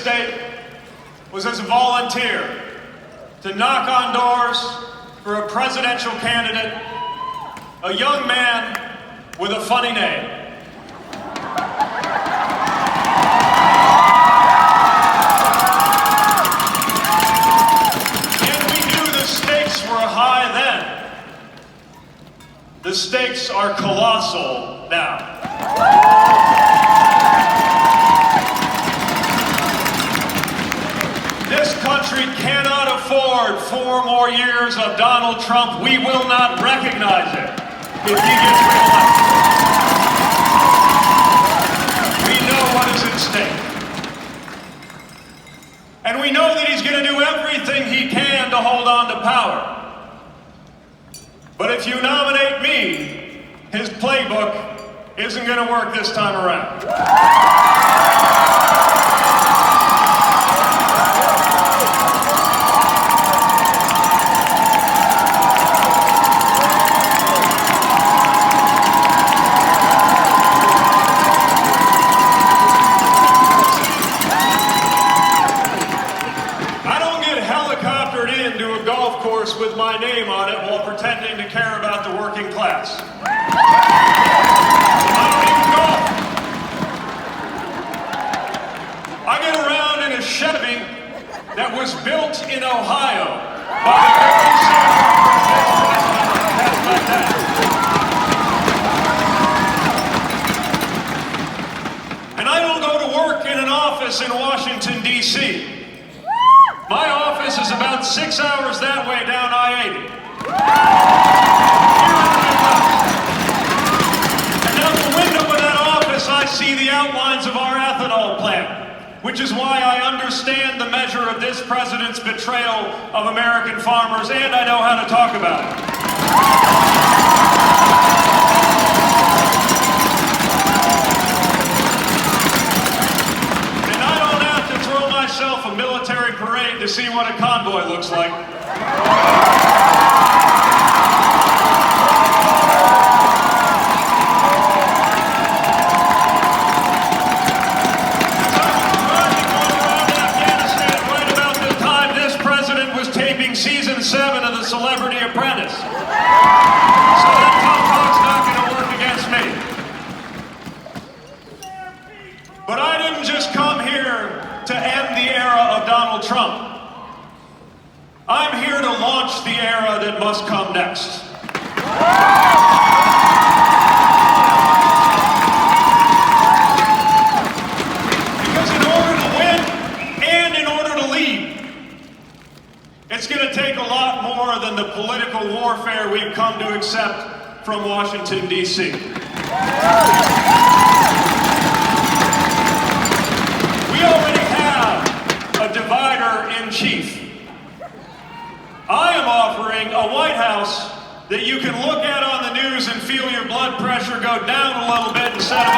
state was as a volunteer to knock on doors for a presidential candidate, a young man with a funny name. And we knew the stakes were high then. The stakes are colossal now. This country cannot afford 4 more years of Donald Trump. We will not recognize it if he gets reelected. We know what is at stake. And we know that he's going to do everything he can to hold on to power. But if you nominate me, his playbook isn't going to work this time around. With my name on it while pretending to care about the working class. I don't even golf. I get around in a Chevy that was built in Ohio by the very same that's like that. And I don't go to work in an office in Washington, D.C. My office is about 6 hours that way down I-80. And out the window of that office, I see the outlines of our ethanol plant, which is why I understand the measure of this president's betrayal of American farmers, and I know how to talk about it. A military parade to see what a convoy looks like. Taping season 7 of The Celebrity Apprentice. So that talk's not going to work against me. But I didn't just come here to end the era of Donald Trump. I'm here to launch the era that must come next. Because in order to win and in order to lead, it's going to take a lot more than the political warfare we've come to accept from Washington, D.C. We already have a divider-in-chief. I am offering a White House that you can look at on the news and feel your blood pressure go down a little bit instead of up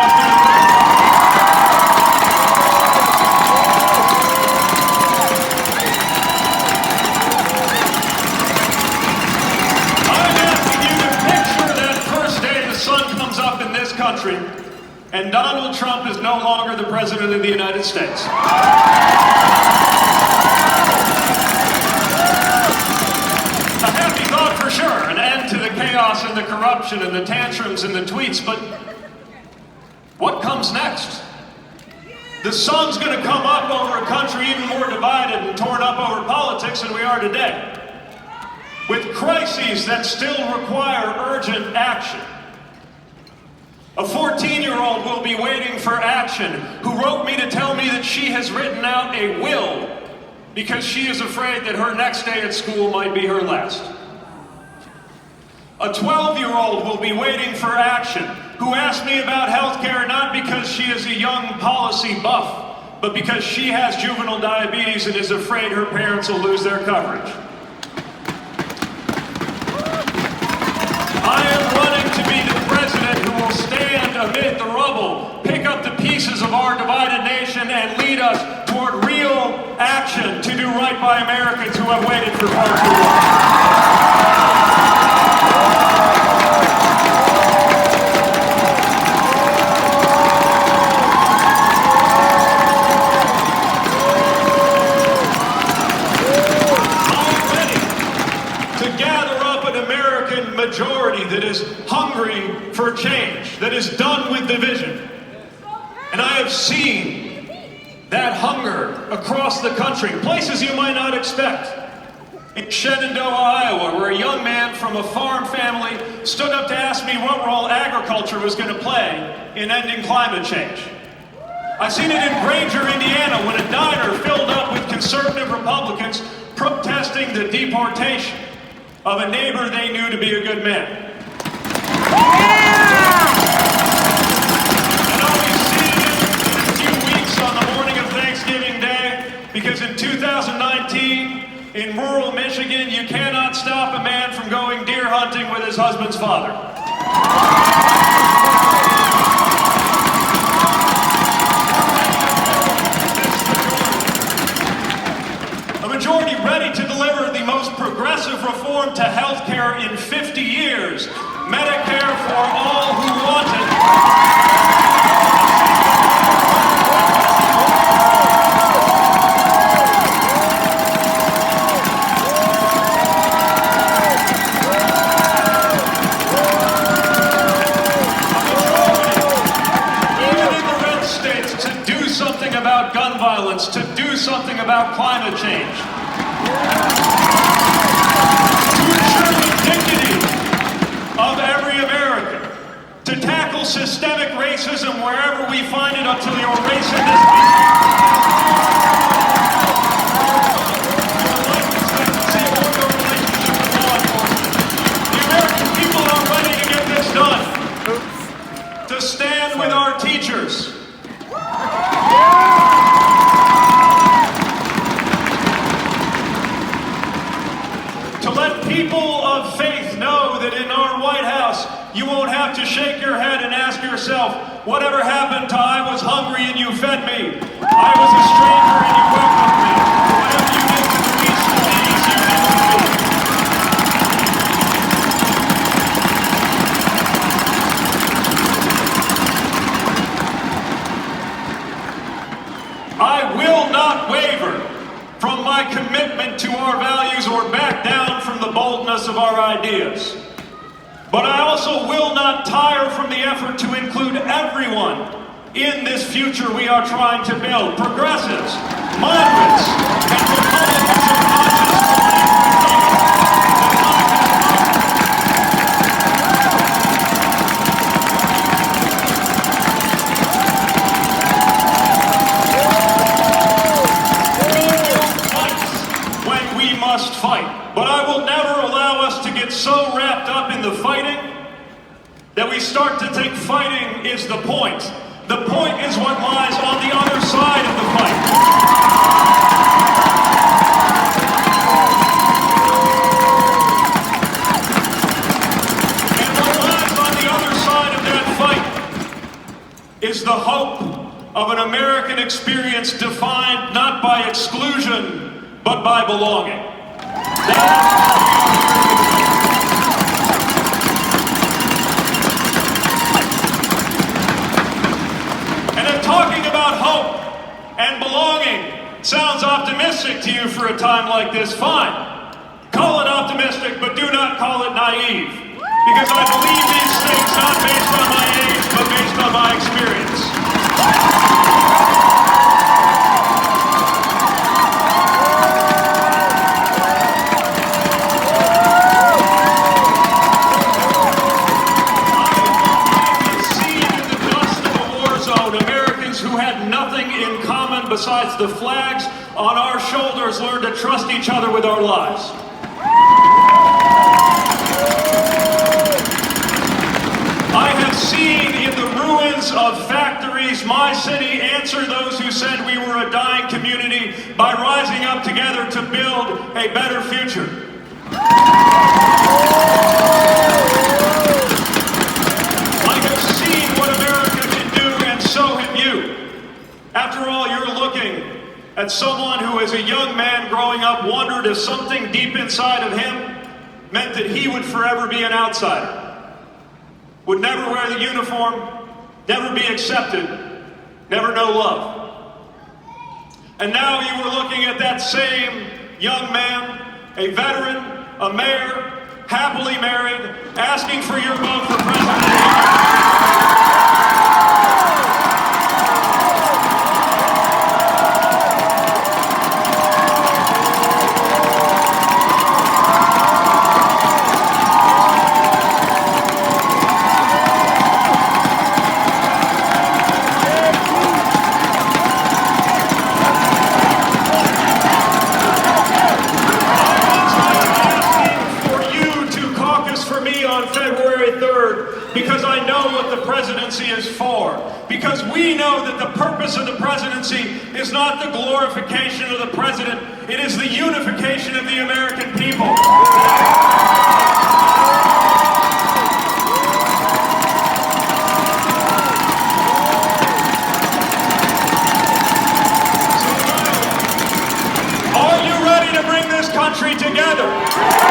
I'm asking you to picture that first day the sun comes up in this country and Donald Trump is no longer the President of the United States. A happy thought for sure, an end to the chaos and the corruption and the tantrums and the tweets, but what comes next? The sun's going to come up over a country even more divided and torn up over politics than we are today, with crises that still require urgent action. A 14-year-old will be waiting for action, who wrote me to tell me that she has written out a will because she is afraid that her next day at school might be her last. A 12-year-old will be waiting for action, who asked me about health care not because she is a young policy buff, but because she has juvenile diabetes and is afraid her parents will lose their coverage. I am running to be the president who will stand amid the rubble, pick up the pieces of our divided nation, and lead us toward real action to do right by Americans who have waited for far too long. division. And I have seen that hunger across the country, places you might not expect. In Shenandoah, Iowa, where a young man from a farm family stood up to ask me what role agriculture was going to play in ending climate change. I've seen it in Granger, Indiana, when a diner filled up with conservative Republicans protesting the deportation of a neighbor they knew to be a good man. And I'll be seeing it in a few weeks on the morning of Thanksgiving Day, because in 2019, in rural Michigan, you cannot stop a man from going deer hunting with his husband's father. A majority ready to deliver the most progressive reform to health care in 50 years. Medicare for all who want it. About gun violence, to do something about climate change, to ensure the dignity of every American, to tackle systemic racism wherever we find it until your race and The American people are ready to get this done. To stand with our teachers. To let people of faith know that in our White House, you won't have to shake your head and ask yourself, whatever happened to I was hungry and you fed me, I was a stranger and you welcomed me, whatever you did to the least of these, you did to me. I will not waver from my commitment to our values or back down from the boldness of our ideas. But I also will not tire from the effort to include everyone in this future we are trying to build. Progressives, moderates, and Republicans of must fight. But I will never allow us to get so wrapped up in the fighting that we start to think fighting is the point. The point is what lies on the other side of the fight. And what lies on the other side of that fight is the hope of an American experience defined not by exclusion, but by belonging. And if talking about hope and belonging sounds optimistic to you for a time like this, fine. Call it optimistic, but do not call it naive. Because I believe these things not based on my age, but based on my experience. Besides the flags on our shoulders, learn to trust each other with our lives. I have seen in the ruins of factories my city answer those who said we were a dying community by rising up together to build a better future. I have seen what America can do, and so have you. After all, you're looking at someone who, as a young man growing up, wondered if something deep inside of him meant that he would forever be an outsider, would never wear the uniform, never be accepted, never know love. And now you were looking at that same young man, a veteran, a mayor, happily married, asking for your vote for president of the United States. know that the purpose of the presidency is not the glorification of the president, it is the unification of the American people. Are you ready to bring this country together?